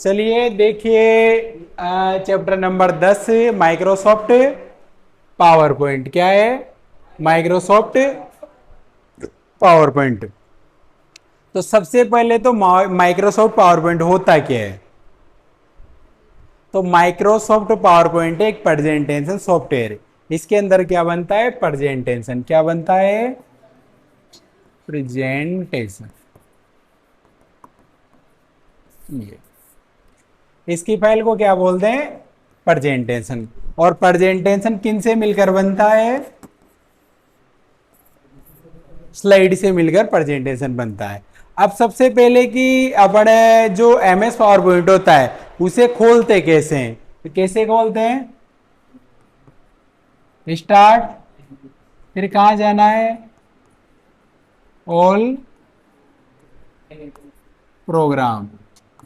चलिए देखिए, chapter number 10 Microsoft power point क्या है। Microsoft power point. तो सबसे पहले तो माइक्रोसॉफ्ट पावर पॉइंट होता क्या है। तो माइक्रोसॉफ्ट पावर पॉइंट एक प्रेजेंटेशन सॉफ्टवेयर। इसके अंदर क्या बनता है, प्रेजेंटेशन। क्या बनता है, प्रेजेंटेशन। ये इसकी फाइल को क्या बोलते हैं, प्रेजेंटेशन। और प्रेजेंटेशन किन से मिलकर बनता है, स्लाइड से मिलकर प्रेजेंटेशन बनता है। अब सबसे पहले कि अपने जो एम एस पावर पॉइंट होता है उसे खोलते कैसे हैं, तो कैसे खोलते हैं, स्टार्ट, फिर कहां जाना है, ऑल प्रोग्राम,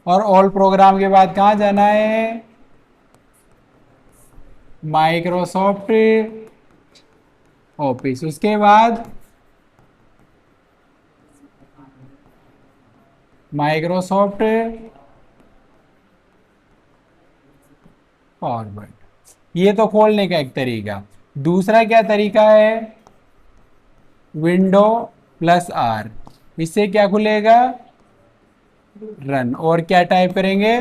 और ऑल प्रोग्राम के बाद कहां जाना है, माइक्रोसॉफ्ट ऑफिस। उसके बाद माइक्रोसॉफ्ट पावर पॉइंट। ये तो खोलने का एक तरीका। दूसरा क्या तरीका है, विंडो प्लस आर। इससे क्या खुलेगा, रन। और क्या टाइप करेंगे,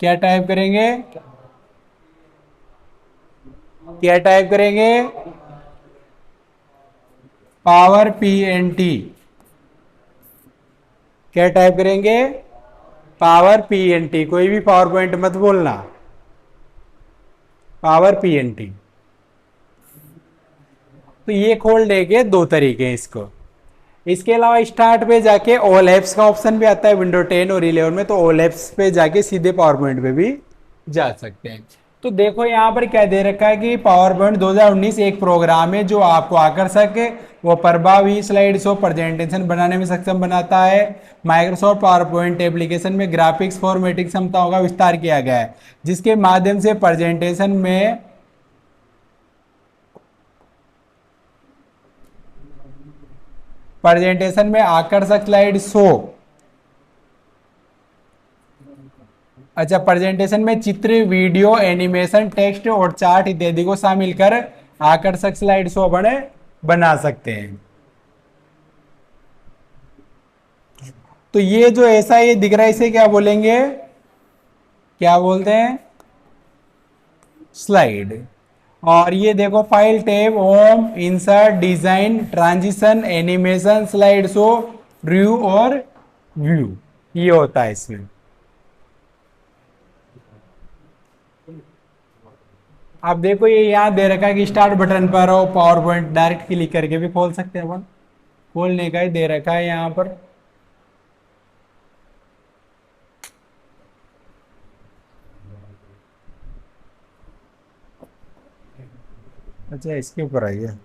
क्या टाइप करेंगे, क्या टाइप करेंगे, पावर पीएनटी। क्या टाइप करेंगे, पावर पीएनटी। कोई भी पावर पॉइंट मत बोलना, पावर पीएनटी। तो ये खोलने के दो तरीके हैं इसको। इसके अलावा स्टार्ट पे जाके ऑल एप्स का ऑप्शन भी आता है विंडो 10 और 11 में, तो ऑल एप्स पे जाके सीधे पावर पॉइंट पे भी जा सकते हैं। तो देखो यहाँ पर क्या दे रखा है कि पावर पॉइंट 2019 एक प्रोग्राम है जो आपको आकर्षक व प्रभावी स्लाइड शो प्रेजेंटेशन बनाने में सक्षम बनाता है। माइक्रोसॉफ्ट पावर पॉइंट एप्लीकेशन में ग्राफिक्स फॉर्मेटिंग क्षमताओं का विस्तार किया गया है, जिसके माध्यम से प्रेजेंटेशन में आकर्षक स्लाइड शो। अच्छा, प्रेजेंटेशन में चित्र, वीडियो, एनिमेशन, टेक्स्ट और चार्ट इत्यादि को शामिल कर आकर्षक स्लाइड शो बना सकते हैं। तो ये जो ऐसा ये दिख रहा है इसे क्या बोलेंगे, क्या बोलते हैं, स्लाइड। और ये देखो file tab, home, insert, design, transition, animation, slide show, view और व्यू, ये होता है इसमें। अब देखो ये यहाँ दे रखा है कि स्टार्ट बटन पर हो, पावर पॉइंट डायरेक्ट क्लिक करके भी खोल सकते हैं अपन। खोलने का ही दे रखा है यहाँ पर। अच्छा, इसके ऊपर आइए।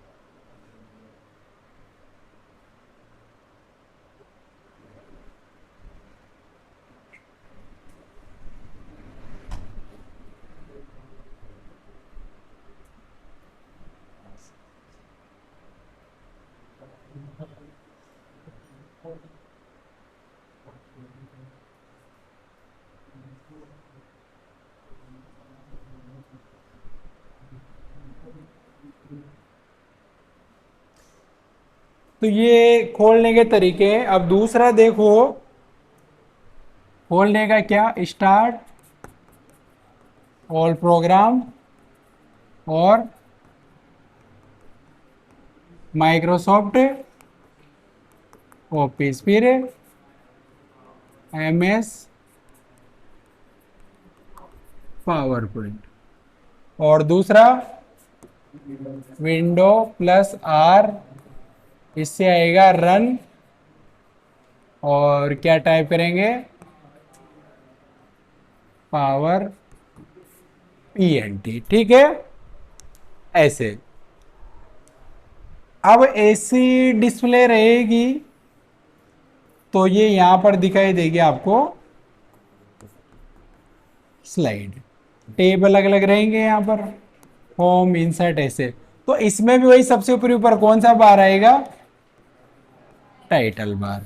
तो ये खोलने के तरीके हैं। अब दूसरा देखो, खोलने का क्या, स्टार्ट, ऑल प्रोग्राम और माइक्रोसॉफ्ट ऑफिस, फिर एमएस पावर पॉइंट। और दूसरा विंडो प्लस आर, इससे आएगा रन। और क्या टाइप करेंगे, पावर पीएनटी। ठीक है, ऐसे। अब ऐसी डिस्प्ले रहेगी तो ये यहां पर दिखाई देगी आपको स्लाइड। टेब अलग अलग रहेंगे यहां पर, होम, इंसर्ट, ऐसे। तो इसमें भी वही सबसे ऊपर ऊपर कौन सा बार आएगा, टाइटल बार।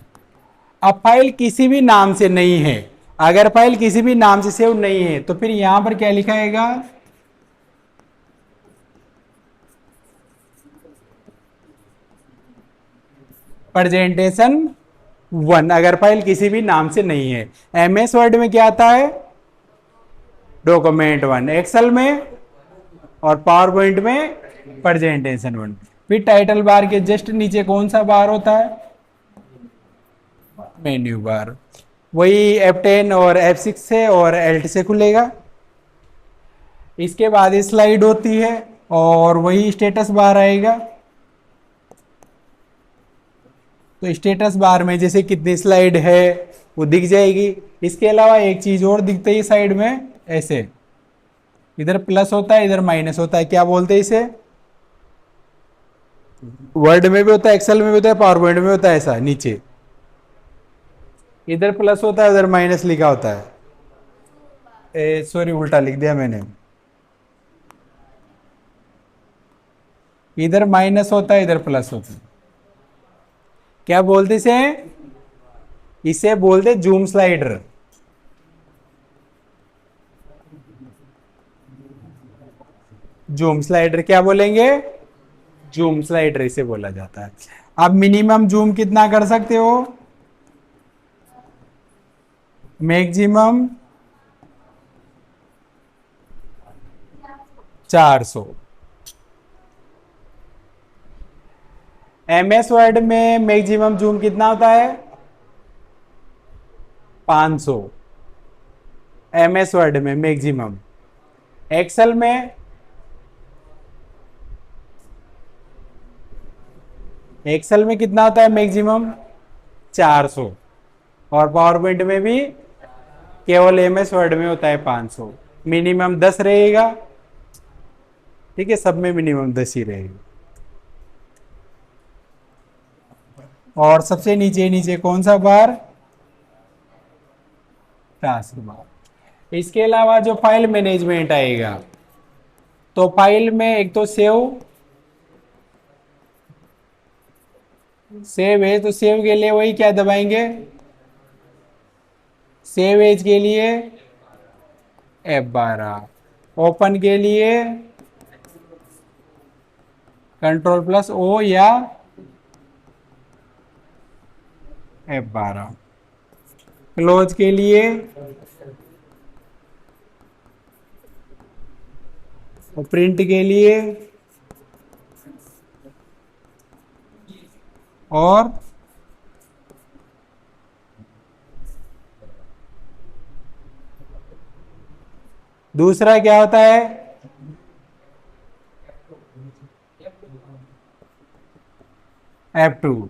अब फाइल किसी भी नाम से नहीं है, अगर फाइल किसी भी नाम से सेव नहीं है तो फिर यहां पर क्या लिखाएगा, प्रेजेंटेशन 1, अगर फाइल किसी भी नाम से नहीं है। एमएस वर्ड में क्या आता है, डॉक्यूमेंट 1, एक्सेल में और पावर पॉइंट में प्रेजेंटेशन 1। फिर टाइटल बार के जस्ट नीचे कौन सा बार होता है, मेन्यू बार, वही F10 और F6 से और Alt से खुलेगा। इसके बाद स्लाइड होती है और वही स्टेटस बार आएगा। तो स्टेटस बार में जैसे कितनी स्लाइड है वो दिख जाएगी। इसके अलावा एक चीज और दिखती है साइड में, ऐसे इधर प्लस होता है इधर माइनस होता है, क्या बोलते हैं इसे, वर्ड में भी होता है, एक्सेल में भी होता है, पावर पॉइंट में होता है, ऐसा नीचे इधर प्लस होता है उधर माइनस लिखा होता है। सॉरी उल्टा लिख दिया मैंने, इधर माइनस होता है इधर प्लस होता है। क्या बोलते इसे बोलते जूम स्लाइडर। जूम स्लाइडर क्या बोलेंगे, जूम स्लाइडर इसे बोला जाता है। आप मिनिमम जूम कितना कर सकते हो, मैक्सिमम 400। एमएस वर्ड में मैक्सिमम जूम कितना होता है, 500 एमएस वर्ड में मैक्सिमम। एक्सेल में, एक्सेल में कितना होता है मैक्सिमम, 400। और पावर पॉइंट में भी केवल एमएस वर्ड में होता है 500। मिनिमम 10 रहेगा, ठीक है, सब में मिनिमम 10 ही रहेगा। और सबसे नीचे नीचे कौन सा बार, टास्क बार। इसके अलावा जो फाइल मैनेजमेंट आएगा, तो फाइल में एक तो सेव है, तो सेव के लिए वही क्या दबाएंगे, सेव एज के लिए F12, ओपन के लिए Ctrl+O या F12, क्लोज के लिए और प्रिंट के लिए और दूसरा क्या होता है, F2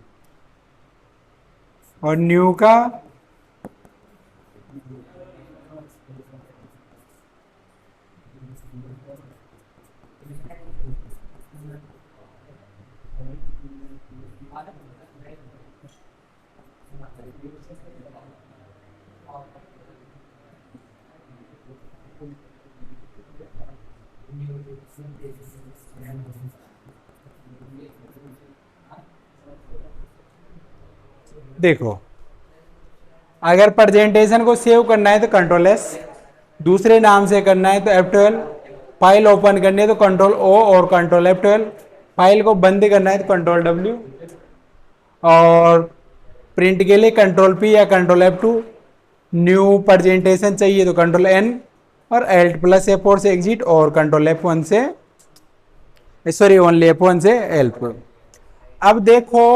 और न्यू का देखो, अगर प्रेजेंटेशन को सेव करना है तो Ctrl+S, दूसरे नाम से करना है तो F12, फाइल ओपन करनी है तो Ctrl+O और Ctrl+F12, फाइल को बंद करना है तो Ctrl+W, और प्रिंट के लिए Ctrl+P या Ctrl+F2, न्यू प्रेजेंटेशन चाहिए तो Ctrl+N, और Alt+F4 से एग्जिट और Ctrl+F1 से, सॉरी ओनली F1 से हेल्प। अब देखो,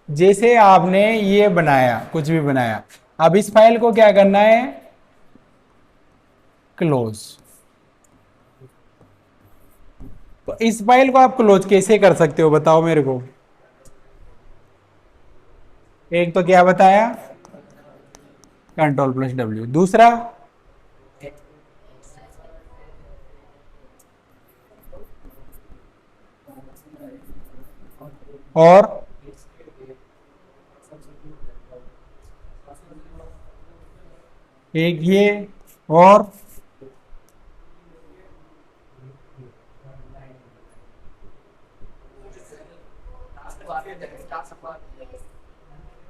जैसे आपने ये बनाया, कुछ भी बनाया, अब इस फाइल को क्या करना है, क्लोज। तो इस फाइल को आप क्लोज कैसे कर सकते हो बताओ मेरे को। एक तो क्या बताया, Ctrl+W, दूसरा और एक ये और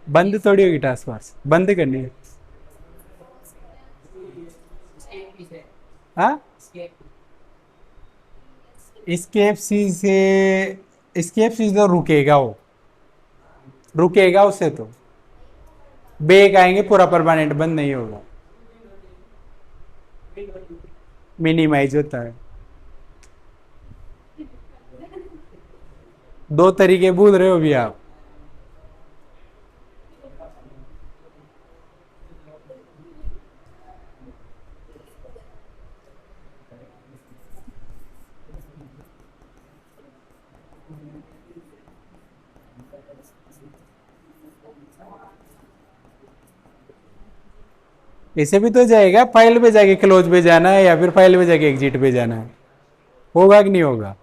बंद थोड़ी होगी टास्क बार, बंद करनी है। हाँ, स्केप सी से, स्केप सी तो रुकेगा वो, रुकेगा उससे तो बेक आएंगे, पूरा परमानेंट बंद नहीं होगा, मिनिमाइज होता है। दो तरीके भूल रहे हो अभी आप। इसे भी तो जाएगा, फाइल पे जाके क्लोज पे जाना है या फिर फाइल पे जाके एग्जिट पे जाना है, होगा कि नहीं होगा?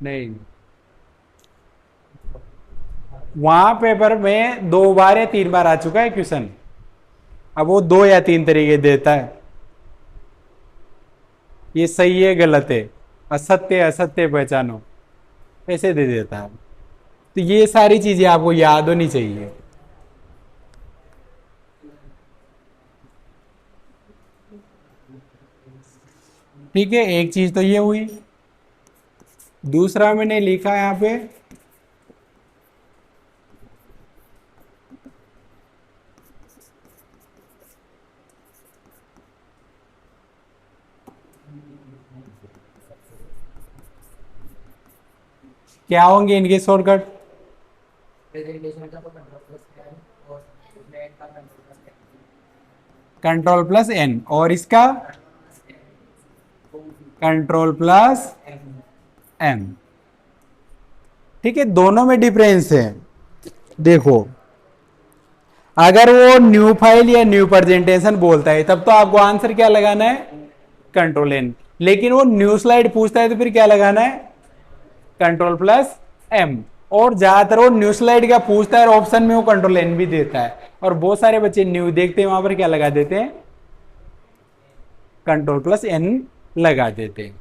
नहीं, वहां पेपर में 2 बार या 3 बार आ चुका है क्वेश्चन, अब वो 2 या 3 तरीके देता है, ये सही है गलत है, असत्य असत्य पहचानो, ऐसे दे देता है। तो ये सारी चीजें आपको याद होनी चाहिए। ठीक है, एक चीज तो ये हुई। दूसरा मैंने लिखा यहाँ पे, क्या होंगे इनके शॉर्टकट? कंट्रोल प्लस एन, और इसका कंट्रोल प्लस एम। ठीक है, दोनों में डिफरेंस है। देखो, अगर वो न्यू फाइल या न्यू प्रेजेंटेशन बोलता है तब तो आपको आंसर क्या लगाना है? Control N. लेकिन वो न्यू स्लाइड पूछता है तो फिर क्या लगाना है? Control plus M. और ज्यादातर वो न्यू स्लाइड का पूछता है और ऑप्शन में वो कंट्रोल एन भी देता है, और बहुत सारे बच्चे न्यू देखते हैं वहां पर क्या लगा देते हैं? कंट्रोल प्लस एन लगा देते हैं।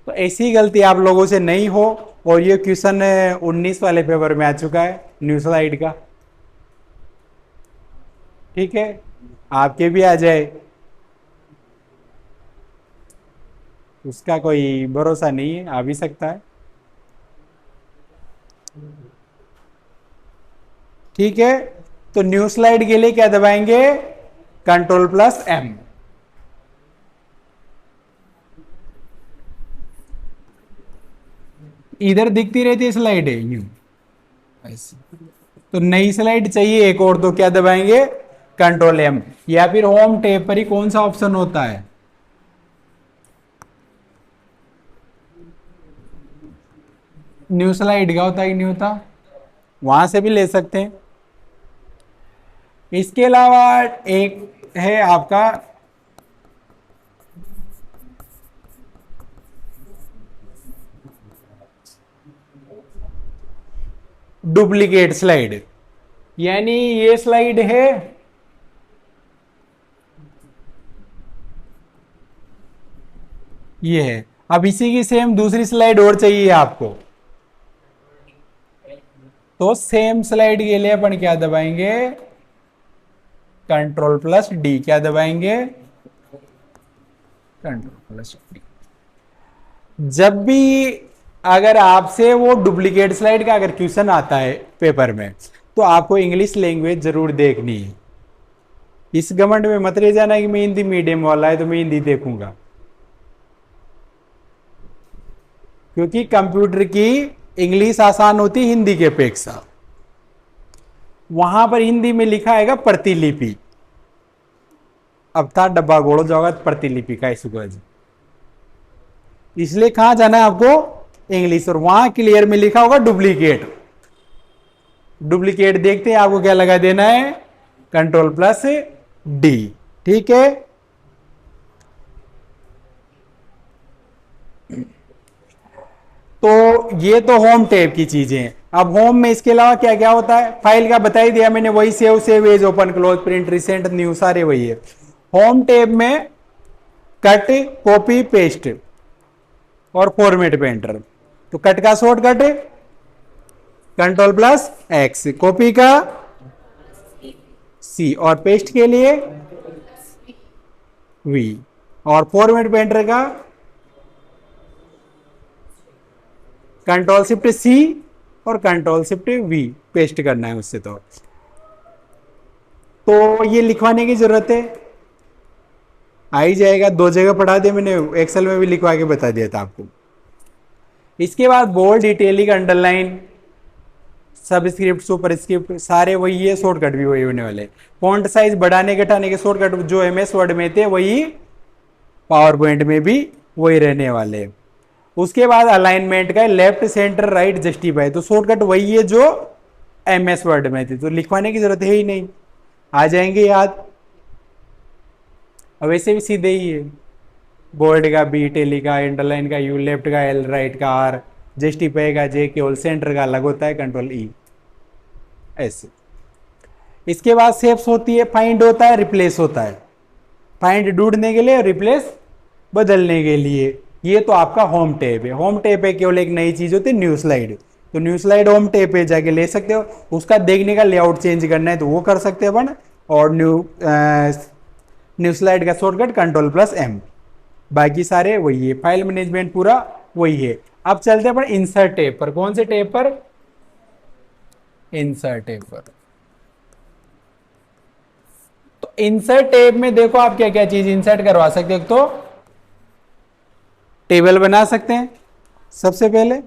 तो ऐसी गलती आप लोगों से नहीं हो, और ये क्वेश्चन 19 वाले पेपर में आ चुका है न्यू स्लाइड का। ठीक है, आपके भी आ जाए, उसका कोई भरोसा नहीं है, आ भी सकता है। ठीक है, तो न्यू स्लाइड के लिए क्या दबाएंगे? Control plus M. इधर दिखती रहती है स्लाइड है यूं ऐसे, तो नई स्लाइड चाहिए एक और, तो क्या दबाएंगे? Control M. या फिर होम टैब पर ही कौन सा ऑप्शन होता है? न्यू स्लाइड का होता है कि नहीं होता? वहां से भी ले सकते हैं। इसके अलावा एक है आपका डुप्लीकेट स्लाइड, यानी ये स्लाइड है, ये है, अब इसी की सेम दूसरी स्लाइड और चाहिए आपको, तो सेम स्लाइड के लिए अपन क्या दबाएंगे? Control plus D. क्या दबाएंगे? Control plus D. जब भी अगर आपसे वो डुप्लीकेट स्लाइड का अगर क्वेश्चन आता है पेपर में, तो आपको इंग्लिश लैंग्वेज जरूर देखनी है। इस घमंड में मत रह जाना कि मैं हिंदी मीडियम वाला है तो मैं हिंदी देखूंगा, क्योंकि कंप्यूटर की इंग्लिश आसान होती हिंदी के अपेक्षा। वहां पर हिंदी में लिखा आएगा प्रतिलिपि, अब था डब्बा गोड़ो जाओगा प्रतिलिपि का सुगज, इसलिए कहां जाना है आपको? इंग्लिश, और वहां क्लियर में लिखा होगा डुप्लीकेट। डुप्लीकेट देखते हैं, आपको क्या लगा देना है? Control plus D. ठीक है, तो ये तो होम टैब की चीजें हैं। अब होम में इसके अलावा क्या क्या होता है? फाइल का बता ही दिया मैंने, वही save save as open close print recent new सारे वही है। होम टैब में कट कॉपी पेस्ट और फॉर्मेट पेंटर। तो कट का shortcut control plus X, copy का सी, और पेस्ट के लिए वी, और फॉर्मेट पेंटर का कंट्रोल शिफ्ट सी और कंट्रोल शिफ्ट वी पेस्ट करना है उससे। तो ये लिखवाने की जरूरत है, आ ही जाएगा, 2 जगह पढ़ा दिया मैंने, एक्सेल में भी लिखवा के बता दिया था आपको। इसके बाद bold, italic, underline, subscript, superscript सारे वही है, शॉर्टकट भी वही होने वाले। फॉन्ट साइज बढ़ाने घटाने के शॉर्टकट जो एमएस वर्ड में थे वही पावर पॉइंट में भी वही रहने वाले। उसके बाद अलाइनमेंट का लेफ्ट सेंटर राइट जस्टिफाई, तो शॉर्टकट वही है जो एमएस वर्ड में थे, तो लिखवाने की जरूरत है ही नहीं, आ जाएंगे याद। अब वैसे भी सीधे ही है, बोल्ड का बी, टेली का, अंडरलाइन का यू, लेफ्ट का एल, राइट का आर, जस्टिफाई का जे, केवल सेंटर का अलग होता है कंट्रोल ई, ऐसे। इसके बाद शेप्स होती है, फाइंड होता है, रिप्लेस होता है। फाइंड ढूंढने के लिए, रिप्लेस बदलने के लिए। ये तो आपका होम टैब है। होम टैब पे केवल एक नई चीज होती है, न्यू स्लाइड। तो न्यू स्लाइड होम टैब पे जाके ले सकते हो, उसका देखने का लेआउट चेंज करना है तो वो कर सकते हैं अपन। और न्यू स्लाइड का शॉर्टकट कंट्रोल प्लस एम, बाकी सारे वही है। फाइल मैनेजमेंट पूरा वही है। अब चलते हैं अपन इंसर्ट टैब पर। कौन से टैब पर? इंसर्ट टैब पर। तो इंसर्ट टैब में देखो आप क्या क्या चीज इंसर्ट करवा सकते हो। तो टेबल बना सकते हैं सबसे पहले।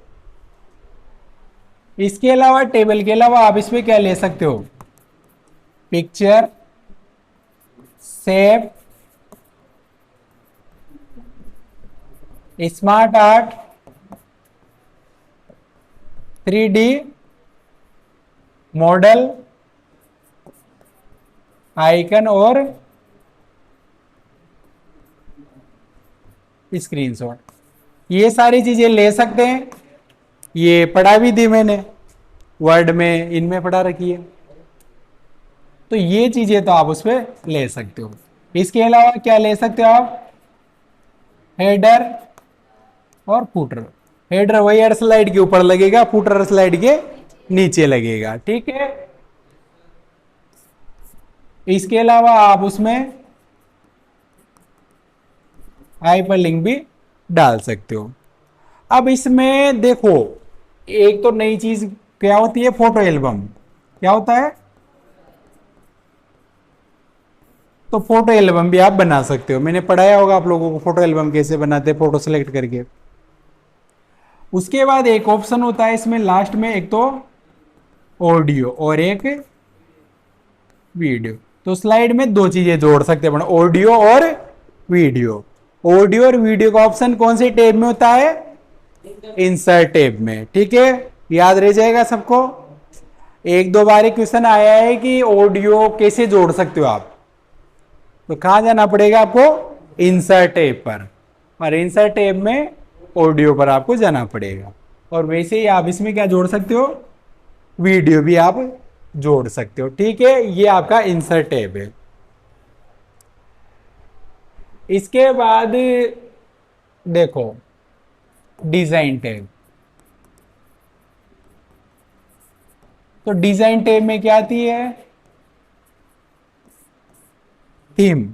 इसके अलावा, टेबल के अलावा आप इसमें क्या ले सकते हो? Picture, shape, smart art, 3D model, icon और स्क्रीनशॉट, ये सारी चीजें ले सकते हैं। ये पढ़ा भी थी मैंने वर्ड में, इनमें पढ़ा रखी है। तो ये चीजें तो आप उसमें ले सकते हो। इसके अलावा क्या ले सकते हो आप? हेडर और फुटर। हेडर वही हेडर स्लाइड के ऊपर लगेगा, फुटर स्लाइड के नीचे लगेगा, ठीक है। इसके अलावा आप उसमें हाइपरलिंक भी डाल सकते हो। अब इसमें देखो, एक तो नई चीज क्या होती है, फोटो एल्बम। क्या होता है? तो फोटो एल्बम भी आप बना सकते हो। मैंने पढ़ाया होगा आप लोगों को फोटो एल्बम कैसे बनाते हैं, फोटो सेलेक्ट करके। उसके बाद एक ऑप्शन होता है इसमें लास्ट में, एक तो ऑडियो और एक वीडियो। तो स्लाइड में 2 चीजें जोड़ सकते हैं, ऑडियो और वीडियो। ऑडियो और वीडियो का ऑप्शन कौन से टैब में होता है? इंसर्ट टैब में, ठीक है। याद रह जाएगा सबको। 1-2 बार क्वेश्चन आया है कि ऑडियो कैसे जोड़ सकते हो आप, तो कहां जाना पड़ेगा आपको? इंसर्ट टैब पर, और इंसर्ट टैब में ऑडियो पर आपको जाना पड़ेगा। और वैसे ही आप इसमें क्या जोड़ सकते हो? वीडियो भी आप जोड़ सकते हो, ठीक है। ये आपका इंसर्ट टैब है। इसके बाद देखो डिजाइन टैब। तो डिजाइन टैब में क्या आती है? थीम।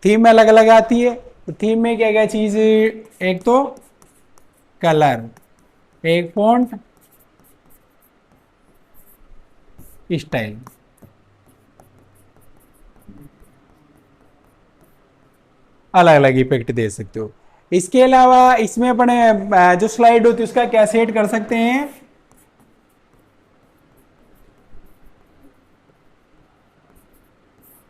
थीम में अलग अलग आती है। तो थीम में क्या क्या चीज? एक तो कलर, एक फॉन्ट, स्टाइल। अलग अलग इफेक्ट दे सकते हो। इसके अलावा इसमें अपने जो स्लाइड होती है उसका क्या सेट कर सकते हैं?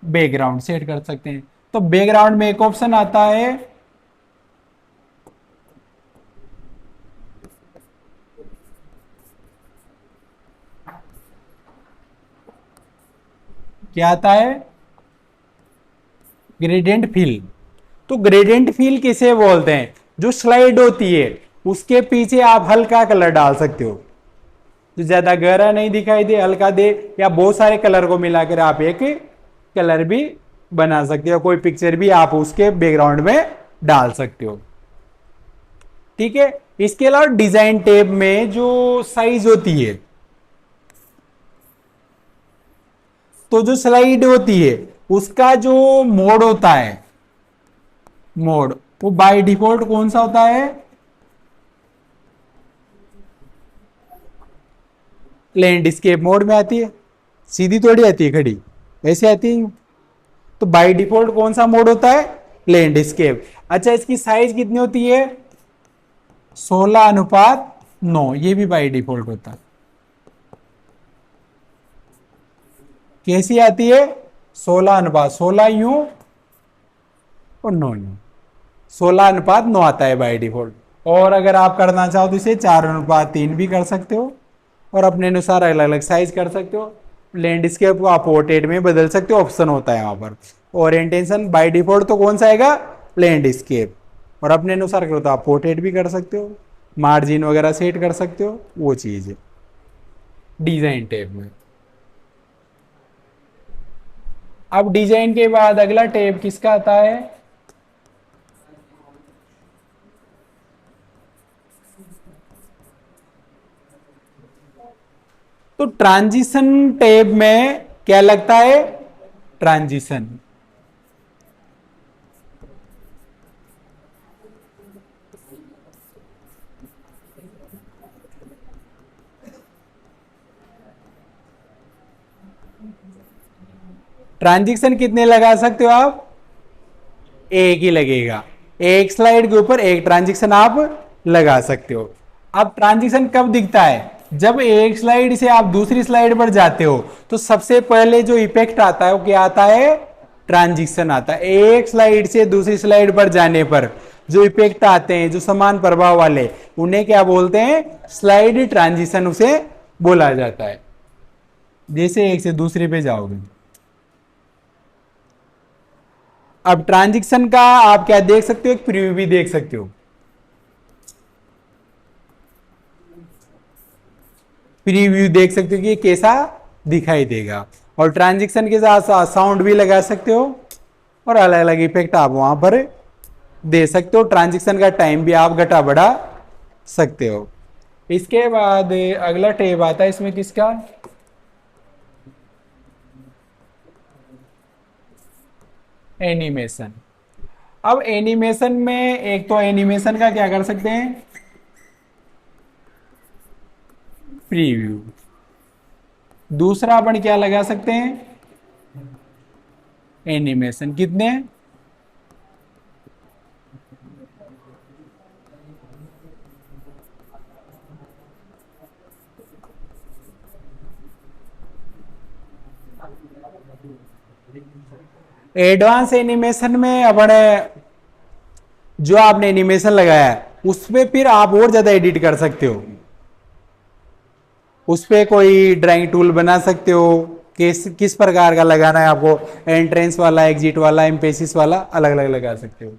बैकग्राउंड सेट कर सकते हैं। तो बैकग्राउंड में एक ऑप्शन आता है क्या आता है? Gradient fill. तो ग्रेडियंट फिल किसे बोलते हैं? जो स्लाइड होती है उसके पीछे आप हल्का कलर डाल सकते हो, जो ज्यादा गहरा नहीं दिखाई दे, हल्का दे, या बहुत सारे कलर को मिलाकर आप एक कलर भी बना सकते हो। कोई पिक्चर भी आप उसके बैकग्राउंड में डाल सकते हो, ठीक है। इसके अलावा डिजाइन टेप में जो साइज होती है, तो जो स्लाइड होती है उसका जो मोड होता है, मोड वो बाय डिफॉल्ट कौन सा होता है? लैंडस्केप मोड में आती है। सीधी थोड़ी आती है खड़ी, ऐसे आती है। तो बाय डिफॉल्ट कौन सा मोड होता है? लैंडस्केप। अच्छा, इसकी साइज कितनी होती है? 16:9। ये भी बाय डिफॉल्ट होता है। कैसी आती है? 16:16 यूं और 9 यूं। 16:9 आता है बाय डिफॉल्ट। और अगर आप करना चाहो तो इसे 4:3 भी कर सकते हो, और अपने अनुसार अलग अलग साइज कर सकते हो। लैंडस्केप को आप पोर्ट्रेट में बदल सकते हो, ऑप्शन होता है वहां पर। ओरिएंटेशन बाय डिफॉल्ट तो कौन सा आएगा? लैंडस्केप। और अपने अनुसार करो तो आप पोर्ट्रेट भी कर सकते हो, मार्जिन वगैरह सेट कर सकते हो, वो चीज है डिजाइन टैब में। अब डिजाइन के बाद अगला टैब किसका आता है? तो ट्रांजिशन टैब में क्या लगता है? ट्रांजिशन। ट्रांजिशन कितने लगा सकते हो आप? एक ही लगेगा। एक स्लाइड के ऊपर एक ट्रांजिशन आप लगा सकते हो। अब ट्रांजिशन कब दिखता है? जब एक स्लाइड से आप दूसरी स्लाइड पर जाते हो तो सबसे पहले जो इफेक्ट आता है वो क्या आता है? ट्रांजिशन आता है। एक स्लाइड से दूसरी स्लाइड पर जाने पर जो इफेक्ट आते हैं, जो समान प्रभाव वाले, उन्हें क्या बोलते हैं? स्लाइड ट्रांजिशन उसे बोला जाता है। जैसे एक से दूसरे पे जाओगे। अब ट्रांजिशन का आप क्या देख सकते हो? एक प्रीव्यू भी देख सकते हो। प्रीव्यू देख सकते हो कि ये कैसा दिखाई देगा। और ट्रांजिशन के साथ साथ साउंड भी लगा सकते हो, और अलग अलग इफेक्ट आप वहां पर दे सकते हो। ट्रांजिशन का टाइम भी आप घटा बढ़ा सकते हो। इसके बाद अगला टैब आता है इसमें किसका? एनिमेशन। अब एनिमेशन में एक तो एनिमेशन का क्या कर सकते हैं? प्रीव्यू। दूसरा अपन क्या लगा सकते हैं? एनिमेशन। कितने? एडवांस एनिमेशन में अपन जो आपने एनिमेशन लगाया है उसमें फिर आप और ज्यादा एडिट कर सकते हो। उस पे कोई ड्राइंग टूल बना सकते हो, किस प्रकार का लगाना है आपको, एंट्रेंस वाला, एग्जिट वाला, एम्पेसिस वाला, अलग अलग लगा सकते हो।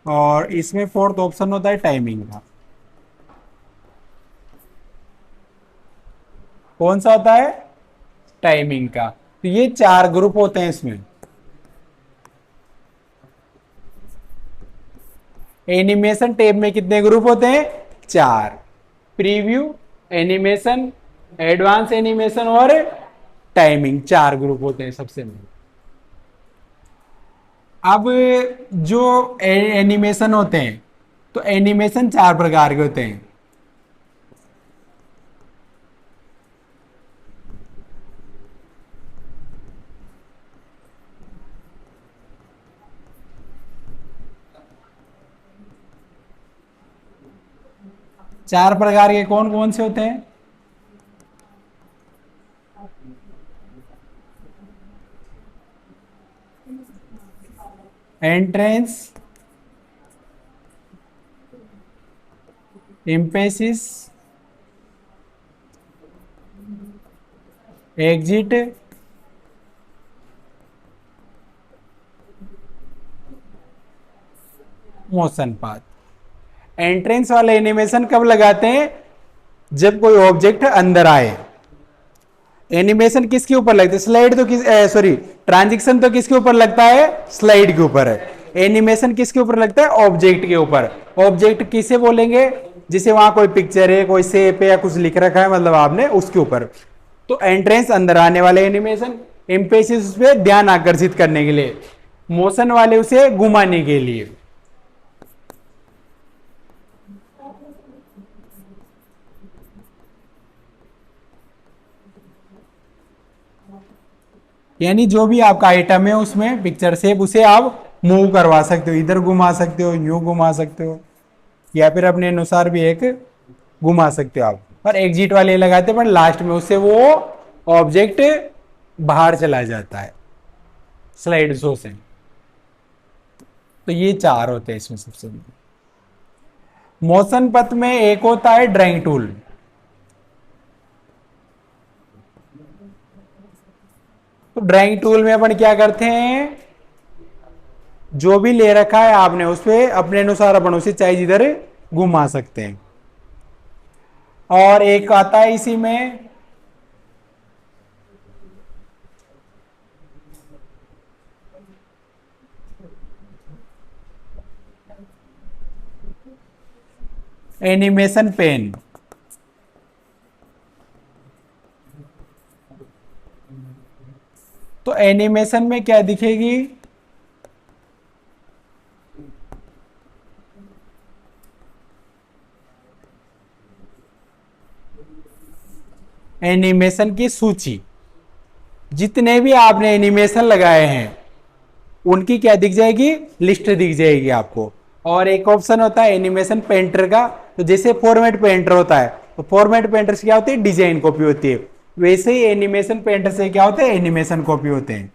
और इसमें फोर्थ ऑप्शन होता है टाइमिंग का। कौन सा होता है? टाइमिंग का। तो ये 4 ग्रुप होते हैं इसमें। एनिमेशन टैब में कितने ग्रुप होते हैं? 4। प्रीव्यू, एनिमेशन, एडवांस एनिमेशन और टाइमिंग, 4 ग्रुप होते हैं सबसे में। अब जो एनिमेशन होते हैं, तो एनिमेशन 4 प्रकार के होते हैं। चार प्रकार के कौन कौन से होते हैं? Entrance, emphasis, exit, motion path. Entrance वाले एनिमेशन कब लगाते हैं? जब कोई ऑब्जेक्ट अंदर आए। एनिमेशन किसके ऊपर लगता है? स्लाइड तो किस सॉरी ट्रांजिक्शन तो किसके ऊपर लगता है? स्लाइड के ऊपर है। एनिमेशन किसके ऊपर लगता है? ऑब्जेक्ट के ऊपर। ऑब्जेक्ट किसे बोलेंगे? जैसे वहां कोई पिक्चर है, कोई शेप है या कुछ लिख रखा है, मतलब आपने उसके ऊपर। तो एंट्रेंस अंदर आने वाले एनिमेशन, एम्पेसिस पे ध्यान आकर्षित करने के लिए, मोशन वाले उसे घुमाने के लिए। यानी जो भी आपका आइटम है उसमें पिक्चर शेप, उसे आप मूव करवा सकते हो, इधर घुमा सकते हो, यूं घुमा सकते हो, या फिर अपने अनुसार भी एक घुमा सकते हो आप। पर एग्जिट वाले लगाते हैं, पर लास्ट में उससे वो ऑब्जेक्ट बाहर चला जाता है स्लाइड शो से। तो ये चार होते हैं इसमें सबसे। मोशन पथ में एक होता है ड्राइंग टूल। तो ड्राइंग टूल में अपन क्या करते हैं, जो भी ले रखा है आपने उस पर अपने अनुसार अपन उसे चाहे जिधर घुमा सकते हैं। और एक आता है इसी में एनिमेशन पेन। तो एनिमेशन में क्या दिखेगी, एनिमेशन की सूची, जितने भी आपने एनिमेशन लगाए हैं उनकी क्या दिख जाएगी, लिस्ट दिख जाएगी आपको। और एक ऑप्शन होता है एनिमेशन पेंटर का। तो जैसे फॉर्मेट पेंटर होता है, तो फॉर्मेट पेंटर से क्या होती है, डिजाइन कॉपी होती है, वैसे ही एनिमेशन पेंटर से क्या होते हैं, एनिमेशन कॉपी होते हैं।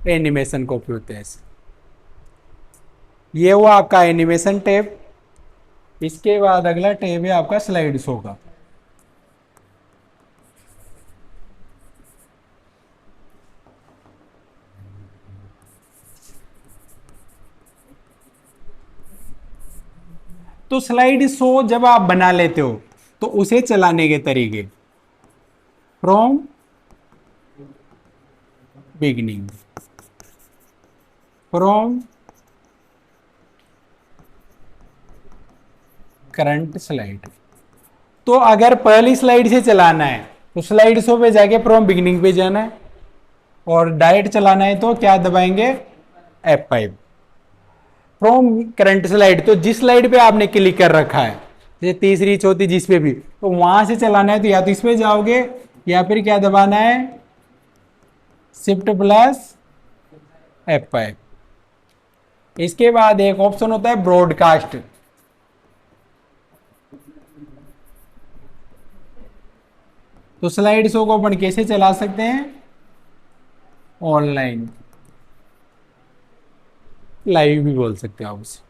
एनिमेशन कॉपी होते हैं। ये हुआ आपका एनिमेशन टैब। इसके बाद अगला टैब है आपका स्लाइड शो का। तो स्लाइड शो जब आप बना लेते हो तो उसे चलाने के तरीके, from beginning, from current slide. तो अगर पहली स्लाइड से चलाना है तो स्लाइड शो पे जाके फ्रॉम बिगिनिंग पे जाना है, और डायरेक्ट चलाना है तो क्या दबाएंगे, F5। फ्रॉम करंट स्लाइड, तो जिस स्लाइड पे आपने क्लिक कर रखा है, जैसे तीसरी चौथी जिस पे भी, तो वहां से चलाना है तो या तो इस पे जाओगे या फिर क्या दबाना है, Shift+F5। इसके बाद एक ऑप्शन होता है ब्रॉडकास्ट। तो स्लाइड शो को अपन कैसे चला सकते हैं, ऑनलाइन, लाइव भी बोल सकते हो आप उसे।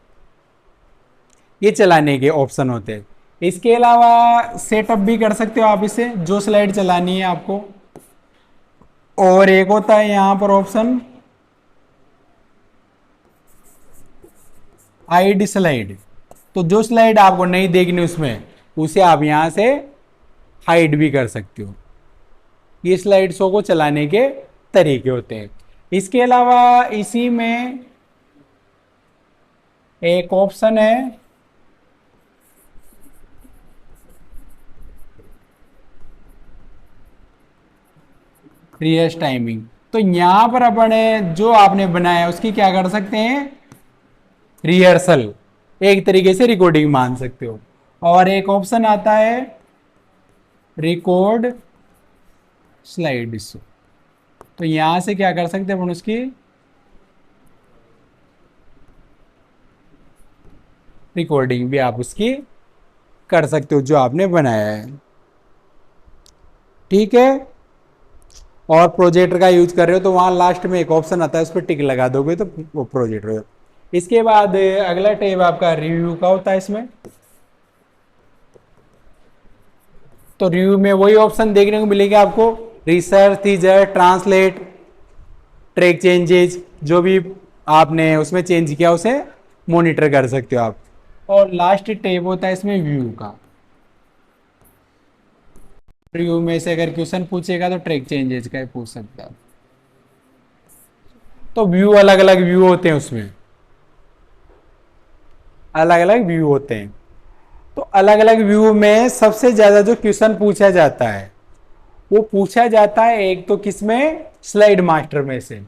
ये चलाने के ऑप्शन होते हैं। इसके अलावा सेटअप भी कर सकते हो आप इसे, जो स्लाइड चलानी है आपको। और एक होता है यहां पर ऑप्शन हाइड स्लाइड। तो जो स्लाइड आपको नहीं देखनी उसमें, उसे आप यहां से हाइड भी कर सकते हो। ये स्लाइड शो को चलाने के तरीके होते हैं। इसके अलावा इसी में एक ऑप्शन है रियर्स टाइमिंग। तो यहां पर अपन जो आपने बनाया उसकी क्या कर सकते हैं, रिहर्सल, एक तरीके से रिकॉर्डिंग मान सकते हो। और एक ऑप्शन आता है रिकॉर्ड स्लाइड शो। तो यहां से क्या कर सकते हैं अपन, उसकी रिकॉर्डिंग भी आप उसकी कर सकते हो जो आपने बनाया है। ठीक है। और प्रोजेक्टर का यूज कर रहे हो तो वहां लास्ट में एक ऑप्शन आता है, उस पर टिक लगा दोगे तो वो प्रोजेक्टर। इसके बाद अगला टैब आपका रिव्यू का होता है इसमें। तो रिव्यू में वही ऑप्शन देखने को मिलेगा आपको, research, teaser, translate, track changes, जो भी आपने उसमें चेंज किया उसे मॉनिटर कर सकते हो आप। और लास्ट टैब होता है इसमें व्यू का। व्यू में से अगर क्वेश्चन पूछेगा तो ट्रैक चेंजेस का ही पूछ सकता है। तो व्यू अलग अलग व्यू होते हैं, उसमें अलग अलग व्यू होते हैं। तो अलग अलग व्यू में सबसे ज्यादा जो क्वेश्चन पूछा जाता है वो पूछा जाता है एक तो किसमें, स्लाइड मास्टर में से।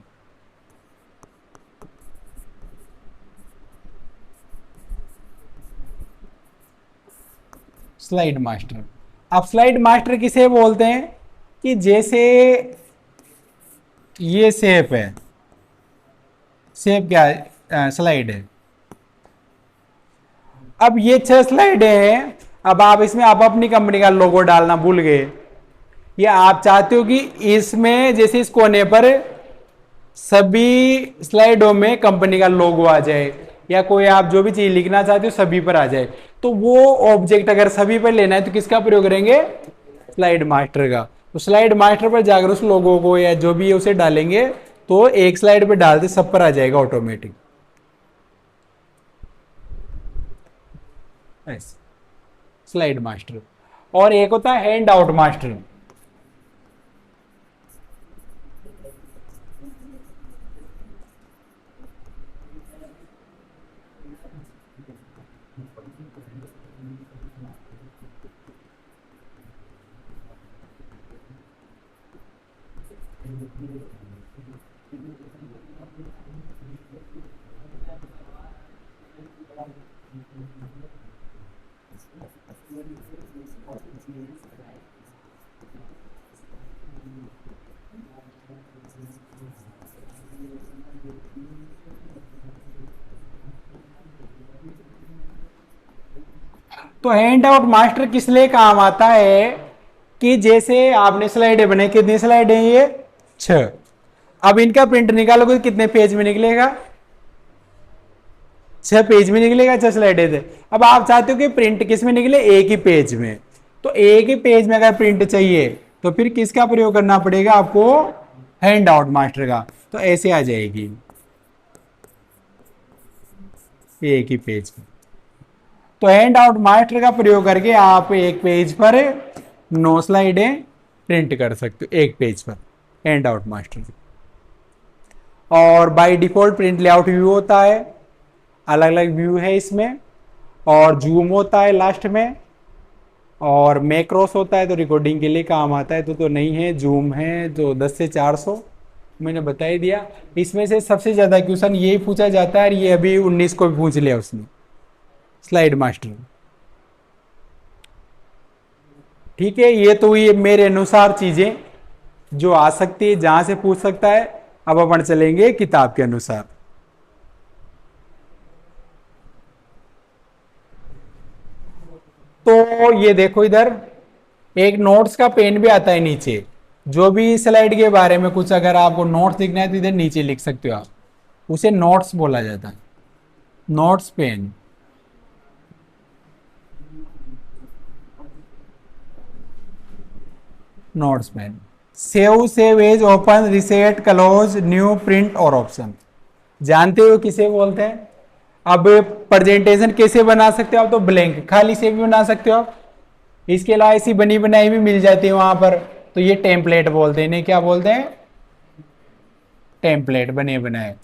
Slide master. अब स्लाइड मास्टर किसे बोलते हैं कि जैसे ये शेप है, शेप क्या है, स्लाइड है। अब ये 6 स्लाइडें हैं। अब आप इसमें आप अपनी कंपनी का लोगो डालना भूल गए, या आप चाहते हो कि इसमें जैसे इस कोने पर सभी स्लाइडों में कंपनी का लोगो आ जाए, या कोई आप जो भी चीज लिखना चाहते हो सभी पर आ जाए, तो वो ऑब्जेक्ट अगर सभी पर लेना है तो किसका प्रयोग करेंगे, स्लाइड मास्टर का। तो स्लाइड मास्टर पर जाकर उस लोगो को या जो भी है उसे डालेंगे, तो एक स्लाइड पे डालते सब पर आ जाएगा ऑटोमेटिक। Slide master. और एक होता है हैंड आउट मास्टर। तो हैंड आउट मास्टर किस लिए काम आता है कि जैसे आपने स्लाइडें बनाई, कितनी स्लाइडें हैं ये 6। अब इनका प्रिंट निकालोगे तो कितने पेज में निकलेगा, 6 पेज में निकलेगा। 6 स्लाइडें थे। अब आप चाहते हो कि प्रिंट किस में निकले, एक ही पेज में। तो एक ही पेज में अगर प्रिंट चाहिए तो फिर किसका प्रयोग करना पड़ेगा आपको, हैंड आउट मास्टर का। तो ऐसे आ जाएगी एक ही पेज में। तो हैंड आउट मास्टर का प्रयोग करके आप एक पेज पर 9 स्लाइडें प्रिंट कर सकते हो, एक पेज पर हैंड आउट मास्टर। और by default print layout view होता है, अलग अलग व्यू है इसमें। और जूम होता है लास्ट में, और मैक्रोस होता है तो रिकॉर्डिंग के लिए काम आता है। तो नहीं है, जूम है जो 10 से 400 मैंने बता ही दिया। इसमें से सबसे ज्यादा क्वेश्चन यही पूछा जाता है, और ये अभी 19 को भी पूछ लिया उसने, स्लाइड मास्टर। ठीक है, ये तो ये मेरे अनुसार चीजें जो आ सकती है, जहां से पूछ सकता है। अब अपन चलेंगे किताब के अनुसार। तो ये देखो इधर एक नोट्स का पेन भी आता है नीचे। जो भी स्लाइड के बारे में कुछ अगर आपको नोट्स लिखना है तो इधर नीचे लिख सकते हो आप, उसे नोट्स बोला जाता है, notes pen. Notes pen. Save, save as, open, reset, close, new, print और ऑप्शन। जानते हो किसे बोलते हैं। अब प्रेजेंटेशन कैसे बना सकते हो आप, तो ब्लैंक खाली से भी बना सकते हो आप। इसके अलावा ऐसी बनी बनाई भी मिल जाती है वहां पर, तो ये टेम्पलेट बोलते हैं, इन्हें क्या बोलते हैं, टेम्पलेट, बने बनाए।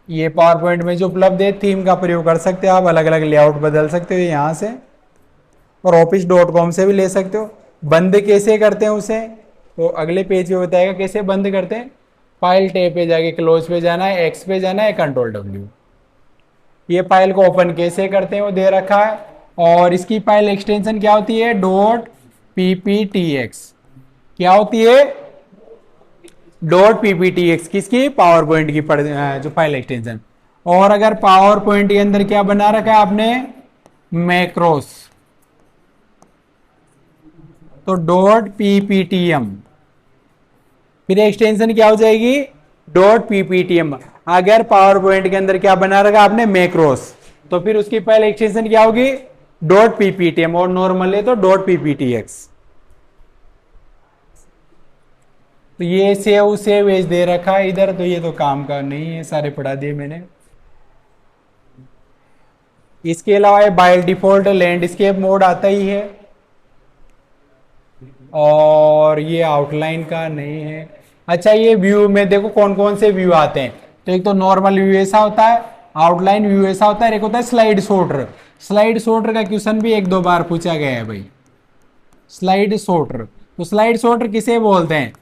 ये पावर पॉइंट में जो उपलब्ध है, थीम का प्रयोग कर सकते हो आप, अलग अलग लेआउट बदल सकते हो यहाँ से। और office.com से भी ले सकते हो। बंद कैसे करते हैं उसे, तो अगले पेज पे बताएगा कैसे बंद करते हैं। फाइल टैब पे जाके क्लोज पे जाना है, एक्स पे जाना है, Ctrl+W। ये फाइल को ओपन कैसे करते हैं वो दे रखा है। और इसकी फाइल एक्सटेंशन क्या होती है, .pptx। क्या होती है, .pptx, किसकी, पावर पॉइंट की जो फाइल एक्सटेंशन। और अगर पावर पॉइंट के अंदर क्या बना रखा है आपने, मैक्रोस, तो .pptm। फिर एक्सटेंशन क्या हो जाएगी, .pptm। अगर पावर पॉइंट के अंदर क्या बना रखा आपने, मैक्रोस, तो फिर उसकी फाइल एक्सटेंशन क्या होगी, .pptm। और नॉर्मल है तो .pptx। तो ये सेव, सेव एज दे रखा है इधर, तो ये तो काम का नहीं है, सारे पढ़ा दिए मैंने। इसके अलावा बाय डिफॉल्ट लैंडस्केप मोड आता ही है। और ये आउटलाइन का नहीं है। अच्छा, ये व्यू में देखो कौन कौन से व्यू आते हैं। तो एक तो नॉर्मल व्यू ऐसा होता है, आउटलाइन व्यू ऐसा होता है, एक होता है स्लाइड शॉर्टर। स्लाइड शॉर्टर का क्वेश्चन भी एक दो बार पूछा गया है भाई, स्लाइड शॉर्टर। तो स्लाइड शॉर्टर किसे बोलते हैं?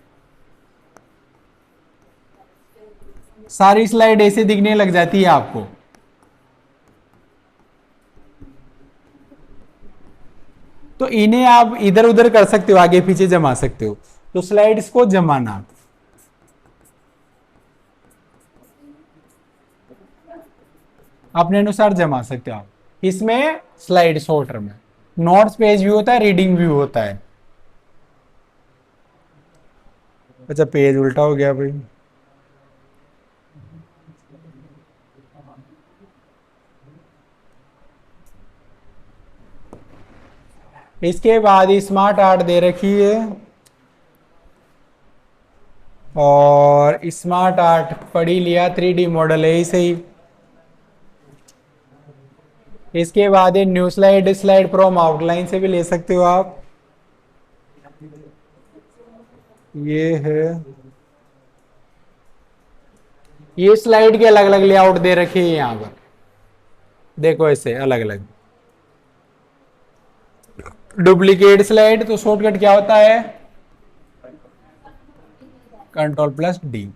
सारी स्लाइड ऐसे दिखने लग जाती है आपको, तो इन्हें आप इधर उधर कर सकते हो, आगे पीछे जमा सकते हो। तो स्लाइड्स को जमाना अपने अनुसार जमा सकते हो आप इसमें, स्लाइड शॉर्टर में। नोट्स पेज व्यू होता है, रीडिंग व्यू होता है। अच्छा, पेज उल्टा हो गया भाई। इसके बाद स्मार्ट आर्ट दे रखी है, और स्मार्ट आर्ट पढ़ ही लिया, 3D मॉडल है इसे ही। इसके बाद ये new slide, slide from outline से भी ले सकते हो आप। ये है, ये स्लाइड के अलग अलग लेआउट दे रखे हैं यहां पर, देखो ऐसे अलग अलग। डुप्लीकेट स्लाइड, तो शॉर्टकट क्या होता है? Ctrl+D।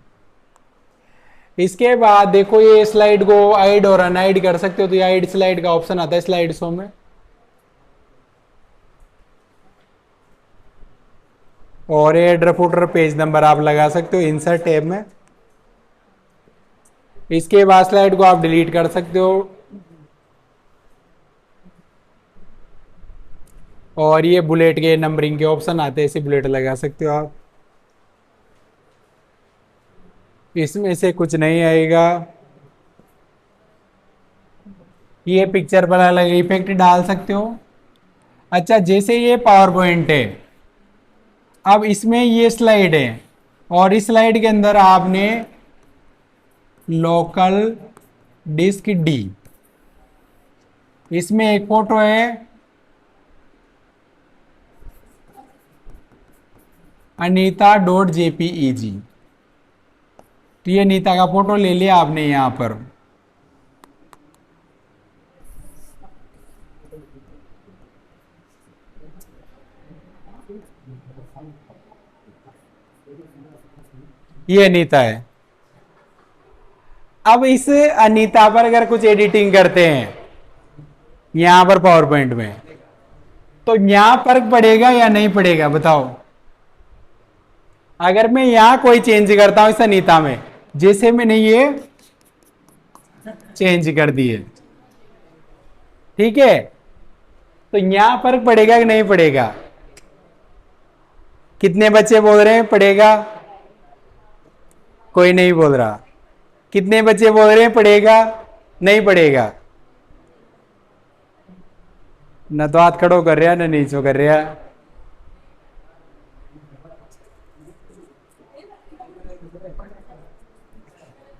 इसके बाद देखो ये स्लाइड को आइड और अनआइड कर सकते हो, तो ये आइड स्लाइड का ऑप्शन आता है स्लाइड शो में। और हेडर फुटर पेज नंबर आप लगा सकते हो इंसर्ट टैब में। इसके बाद स्लाइड को आप डिलीट कर सकते हो, और ये बुलेट के नंबरिंग के ऑप्शन आते हैं, इसे बुलेट लगा सकते हो आप। इसमें से कुछ नहीं आएगा। ये पिक्चर पर अलग इफेक्ट डाल सकते हो। अच्छा, जैसे ये पावर पॉइंट है, अब इसमें ये स्लाइड है, और इस स्लाइड के अंदर आपने लोकल डिस्क डी, इसमें एक फोटो है anita.jpeg। तो ये अनीता का फोटो ले लिया आपने यहां पर। ये अनीता है। अब इस अनीता पर अगर कुछ एडिटिंग करते हैं यहां पर पावर पॉइंट में, तो यहां फर्क पड़ेगा या नहीं पड़ेगा बताओ? अगर मैं यहां कोई चेंज करता हूं इस अनीता में, जैसे मैंने ये चेंज कर दिए, ठीक है, तो यहां फर्क पड़ेगा कि नहीं पड़ेगा? कितने बच्चे बोल रहे हैं पड़ेगा? कोई नहीं बोल रहा। कितने बच्चे बोल रहे हैं पड़ेगा? नहीं पड़ेगा। न तो हाथ खड़ो कर रहा न नीचो कर रहा।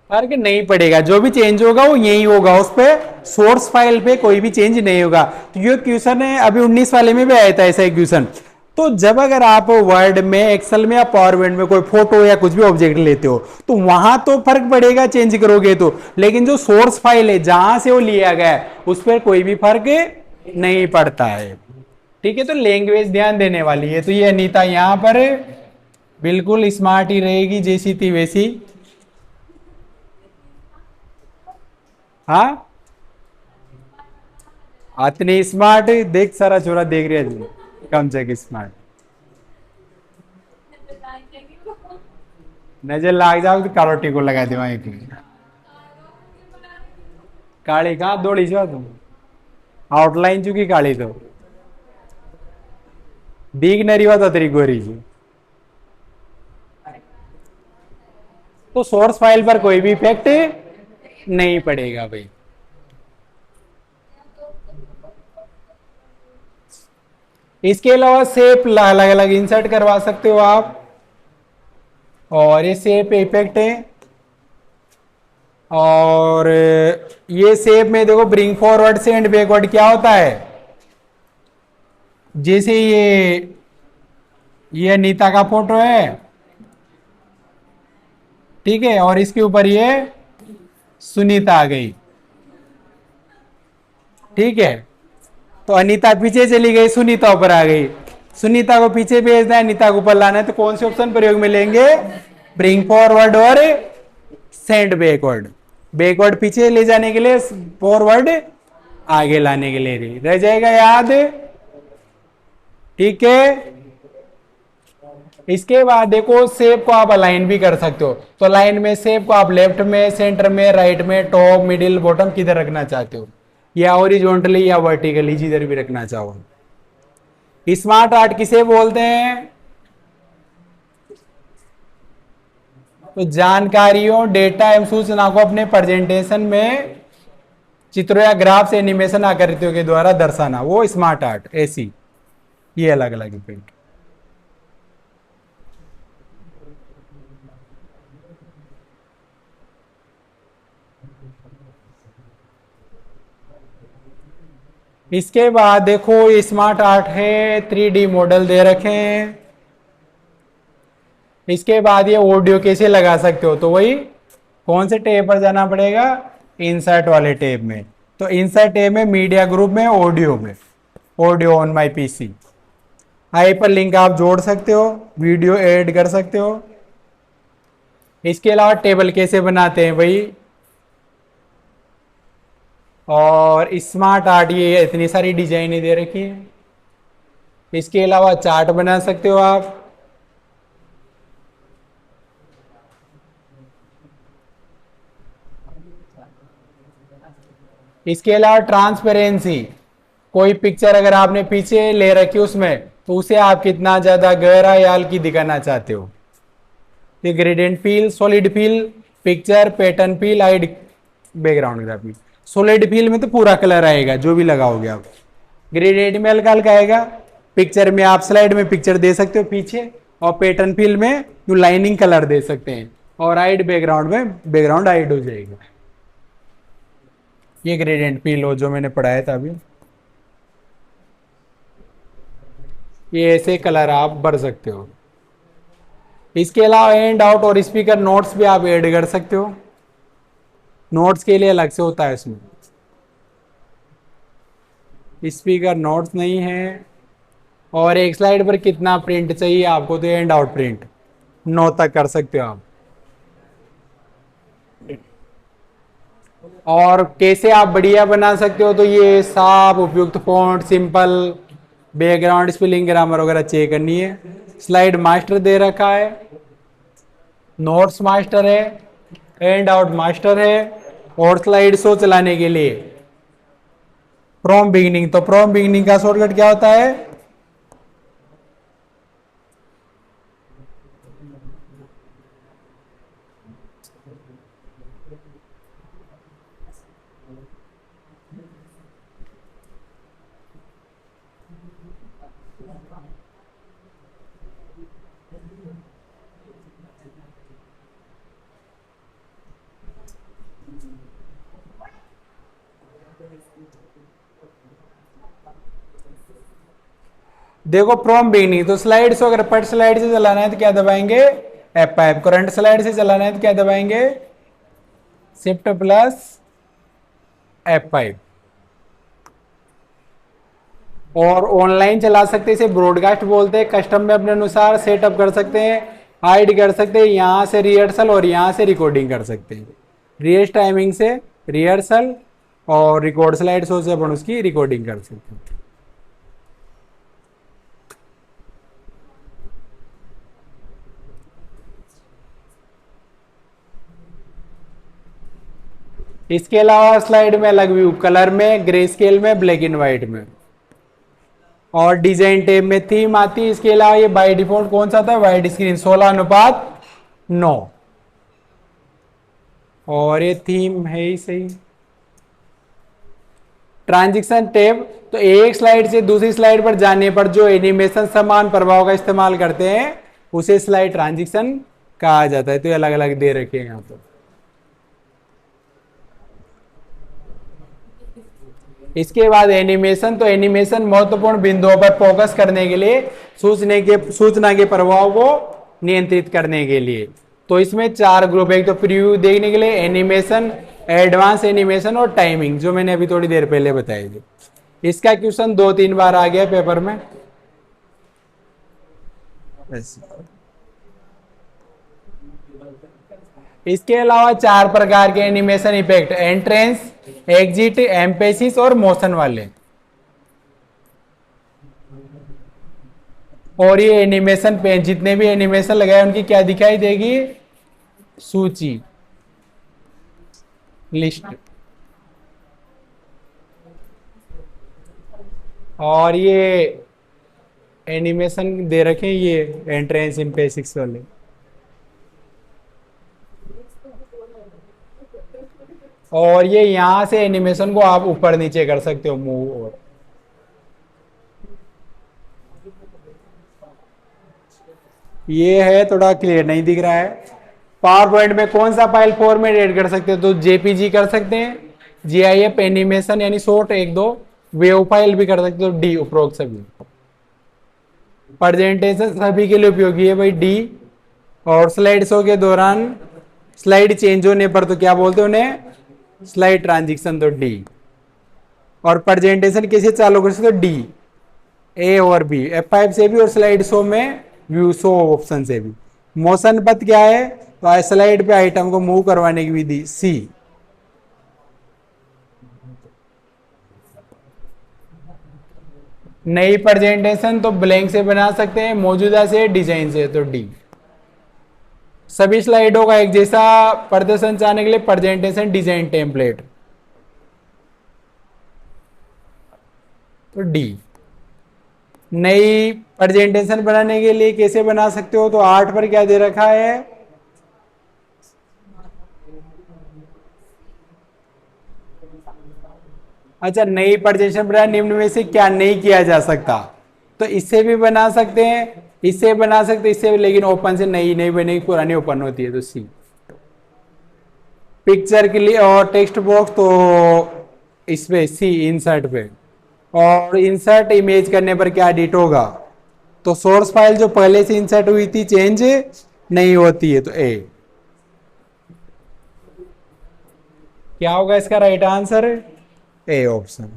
फर्क नहीं पड़ेगा, जो भी चेंज होगा वो यही होगा, उस पे सोर्स फाइल पे कोई भी चेंज नहीं होगा। तो ये क्वेश्चन है, अभी 19 वाले में भी आया था ऐसा एक क्वेश्चन। तो जब अगर आप वर्ड में, एक्सेल में या पावर पॉइंट में कोई फोटो या कुछ भी ऑब्जेक्ट लेते हो, तो वहां तो फर्क पड़ेगा चेंज करोगे तो, लेकिन जो सोर्स फाइल है जहां से वो लिया गया है उस पर कोई भी फर्क नहीं पड़ता है। ठीक है, तो लैंग्वेज ध्यान देने वाली है। तो ये अनीता यहां पर बिल्कुल स्मार्ट ही रहेगी, जैसी थी वैसी। हाँ, इतनी स्मार्ट देख, सारा छोरा देख रहा है कम से स्मार्ट। नजर लाग जाओ तो कारोटी को लगा दे वहीं पे। काली कहाँ दौड़ी जो तुम, आउटलाइन चुकी काली तो दिख नहीं रही, तो तेरी गोरी जी। तो सोर्स फाइल पर कोई भी इफेक्ट नहीं पड़ेगा भाई। इसके अलावा शेप अलग अलग इंसर्ट करवा सकते हो आप, और ये शेप इफेक्ट है। और ये शेप में देखो ब्रिंग फॉरवर्ड से एंड बैकवर्ड क्या होता है, जैसे ये अनीता का फोटो है, ठीक है, और इसके ऊपर ये सुनीता आ गई, ठीक है। तो अनीता पीछे चली गई, सुनीता ऊपर आ गई। सुनीता को पीछे भेजना है, अनीता को ऊपर लाना है, तो कौन से ऑप्शन प्रयोग में लेंगे? ब्रिंग फॉरवर्ड और सेंड बैकवर्ड। बैकवर्ड पीछे ले जाने के लिए, फॉरवर्ड आगे लाने के लिए। रह जाएगा याद, ठीक है। इसके बाद देखो शेप को आप अलाइन भी कर सकते हो। तो लाइन में शेप को आप लेफ्ट में, सेंटर में, राइट में, टॉप, मिडिल, बॉटम किधर रखना चाहते हो, या हॉरिजॉन्टली या वर्टिकली, जिधर भी रखना चाहो। स्मार्ट आर्ट किसे बोलते हैं? तो जानकारियों, डेटा एवं सूचना को अपने प्रेजेंटेशन में चित्रों या ग्राफ से एनिमेशन आकृतियों के द्वारा दर्शाना, वो स्मार्ट आर्ट। ऐसी ये अलग अलग इफेक्ट। इसके बाद देखो स्मार्ट आर्ट है, 3D मॉडल दे रखे हैं। इसके बाद ये ऑडियो कैसे लगा सकते हो, तो वही कौन से टैब पर जाना पड़ेगा? इंसर्ट वाले टैब में। तो इंसर्ट टैब में मीडिया ग्रुप में ऑडियो में, audio on my PC, hyper link आप जोड़ सकते हो, वीडियो ऐड कर सकते हो। इसके अलावा टेबल कैसे बनाते हैं भाई, और स्मार्ट आर्ट ये इतनी सारी डिजाइनें दे रखी है। इसके अलावा चार्ट बना सकते हो आप। इसके अलावा ट्रांसपेरेंसी, कोई पिक्चर अगर आपने पीछे ले रखी उसमें, तो उसे आप कितना ज्यादा गहरा या हल्की दिखाना चाहते हो। ये gradient feel, solid feel, picture pattern feel, hide background graphy. Solid feel में तो पूरा कलर आएगा जो भी लगाओगे आप। ग्रेडियंट में हल्का हल्का आएगा। पिक्चर में आप स्लाइड में पिक्चर दे सकते हो पीछे, और पैटर्न फील में लाइनिंग कलर दे सकते हैं, और हाइड बैकग्राउंड में बैकग्राउंड हाइड हो जाएगा। ये ग्रेडियंट फील हो जो मैंने पढ़ाया था अभी। ये ऐसे कलर आप भर सकते हो। इसके अलावा एंड आउट और स्पीकर नोट्स भी आप ऐड कर सकते हो। नोट्स के लिए अलग से होता है इसमें। स्पीकर नोट्स नहीं है। और एक स्लाइड पर कितना प्रिंट चाहिए आपको, तो एंड आउट प्रिंट 9 तक कर सकते हो आप। और कैसे आप बढ़िया बना सकते हो, तो ये साफ, उपयुक्त font, simple, background, spelling, grammar वगैरह चेक करनी है। स्लाइड मास्टर दे रखा है, नोट्स मास्टर है, एंड आउट मास्टर है, और स्लाइड शो चलाने के लिए फ्रॉम बिगिनिंग। तो फ्रॉम बिगिनिंग का शॉर्टकट क्या होता है? देखो फ्रॉम बिगिनिंग, तो स्लाइड शो अगर फट स्लाइड से चलाना है तो क्या दबाएंगे? F5। करंट स्लाइड से चलाना है तो क्या दबाएंगे? Shift plus F5। और ऑनलाइन चला सकते हैं, इसे ब्रॉडकास्ट बोलते हैं। कस्टम में अपने अनुसार सेटअप कर सकते हैं, हाइड कर सकते हैं, यहां से रिहर्सल और यहां से रिकॉर्डिंग कर सकते हैं। रियल टाइमिंग से रिहर्सल और रिकॉर्ड स्लाइड शो से अपन उसकी रिकॉर्डिंग कर सकते हैं। इसके अलावा स्लाइड में अलग व्यू, कलर में, ग्रे स्केल में, ब्लैक एंड व्हाइट में, और डिजाइन टैब में थीम आती है। इसके अलावा ये बाय डिफॉल्ट कौन सा था? Wide screen 16:9। और ये थीम है ही सही। ट्रांजिशन टैब, तो एक स्लाइड से दूसरी स्लाइड पर जाने पर जो एनिमेशन समान प्रभाव का इस्तेमाल करते हैं उसे स्लाइड ट्रांजिशन कहा जाता है। तो ये अलग अलग दे रखे हैं यहाँ पर। इसके बाद एनिमेशन, तो एनिमेशन महत्वपूर्ण बिंदुओं पर फोकस करने के लिए, सूचना के प्रभाव को नियंत्रित करने के लिए। तो इसमें 4 ग्रुप है, एक तो प्रीव्यू देखने के लिए, एनिमेशन, एडवांस एनिमेशन और टाइमिंग, जो मैंने अभी थोड़ी देर पहले बताई थी। इसका क्वेश्चन 2-3 बार आ गया पेपर में। इसके अलावा 4 प्रकार के एनिमेशन इफेक्ट, एंट्रेंस, एग्जिट, एम्पेसिस और मोशन वाले। और ये एनिमेशन पे जितने भी एनिमेशन लगाए उनकी क्या दिखाई देगी, सूची, लिस्ट। और ये एनिमेशन दे रखे ये एंट्रेंस, एम्पेसिस वाले। और ये यहां से एनिमेशन को आप ऊपर नीचे कर सकते हो, मूव। और ये है, थोड़ा क्लियर नहीं दिख रहा है। पावर पॉइंट में कौन सा फाइल फॉर्मेट ऐड कर सकते हो, तो जेपीजी कर सकते हैं, जीआईएफ, एनिमेशन यानी शॉर्ट 1-2, वेव फाइल भी कर सकते हो, डी उपरोक्त सभी। प्रेजेंटेशन सभी के लिए उपयोगी है भाई, डी। और स्लाइड शो के दौरान स्लाइड चेंज होने पर तो क्या बोलते हैं उन्हें, स्लाइड ट्रांजिशन, तो डी। और प्रेजेंटेशन कैसे चालू कर सकते हो, डी, ए और बी, F5 से भी, और स्लाइड शो में व्यू शो ऑप्शन से भी। मोशन पथ क्या है, तो स्लाइड पे आइटम को मूव करवाने की विधि, सी। नई प्रेजेंटेशन तो ब्लैंक से बना सकते हैं, मौजूदा से, डिजाइन से, तो डी। सभी स्लाइडों का एक जैसा प्रदर्शन चाहने के लिए प्रेजेंटेशन डिजाइन टेम्पलेट, तो डी। नई प्रेजेंटेशन बनाने के लिए कैसे बना सकते हो, तो 8 पर क्या दे रखा है, अच्छा, नई प्रेजेंटेशन बना, निम्न में से क्या नहीं किया जा सकता, तो इससे भी बना सकते हैं, इससे बना सकते, इससे भी, लेकिन ओपन से नई नहीं बनेगी, पुरानी ओपन होती है, तो सी। पिक्चर के लिए और टेक्स्ट बॉक्स, तो इस पे सी, इंसर्ट पे। और इंसर्ट इमेज करने पर क्या एडिट होगा, तो सोर्स फाइल जो पहले से इंसर्ट हुई थी चेंज नहीं होती है, तो ए। क्या होगा इसका राइट आंसर, ए ऑप्शन।